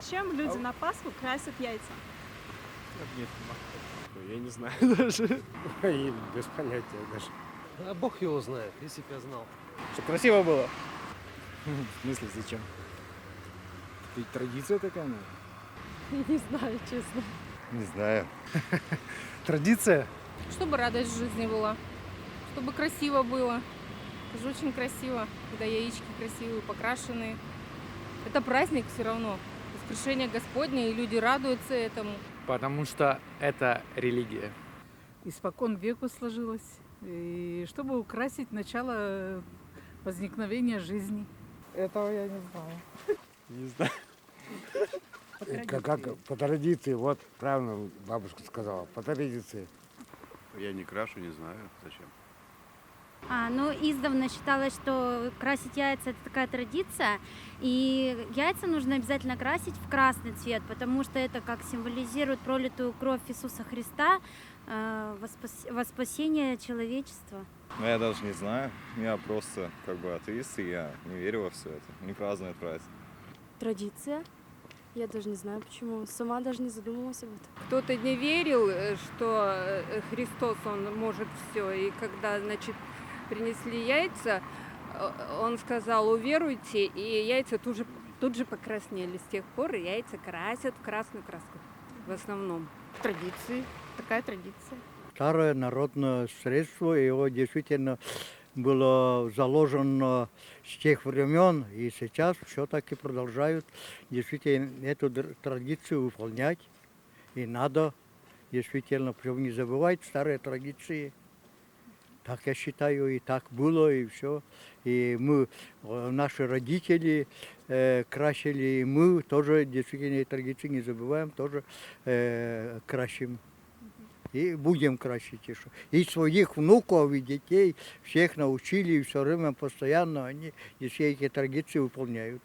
Чем люди на Пасху красят яйца? Я не знаю даже. И без понятия даже. А бог его знает, если бы я знал. Чтобы красиво было. В смысле, зачем? Это ведь традиция такая, наверное. Не знаю, честно. Не знаю. Традиция? Чтобы радость в жизни была, чтобы красиво было. Это же очень красиво, когда яички красивые, покрашенные. Это праздник все равно. Воскрешение Господне, и люди радуются этому. Потому что это религия. Испокон веку сложилось. И чтобы украсить начало возникновения жизни. Этого я не знаю. Не знаю. Как по традиции, вот правильно бабушка сказала, по традиции. Я не крашу, не знаю, зачем. Ну, издавна считалось, что красить яйца – это такая традиция, и яйца нужно обязательно красить в красный цвет, потому что это как символизирует пролитую кровь Иисуса Христа во спасение человечества. Ну, я даже не знаю. Я просто атеист, и я не верю во все это. Не праздную этот праздник. Традиция. Я даже не знаю почему. Сама даже не задумывалась об этом. Кто-то не верил, что Христос, Он может все. И когда, принесли яйца, он сказал, уверуйте, и яйца тут же покраснели. С тех пор яйца красят в красную краску в основном. Традиции. Такая традиция. Старое народное средство, его действительно было заложено с тех времен, и сейчас все-таки продолжают действительно эту традицию выполнять. И надо действительно, причем не забывать старые традиции. Так я считаю, и так было, и все. И мы, наши родители красили, и мы тоже действительно традиции не забываем, тоже красим. И будем красить еще. И своих внуков, и детей всех научили, и все время постоянно они все эти традиции выполняют.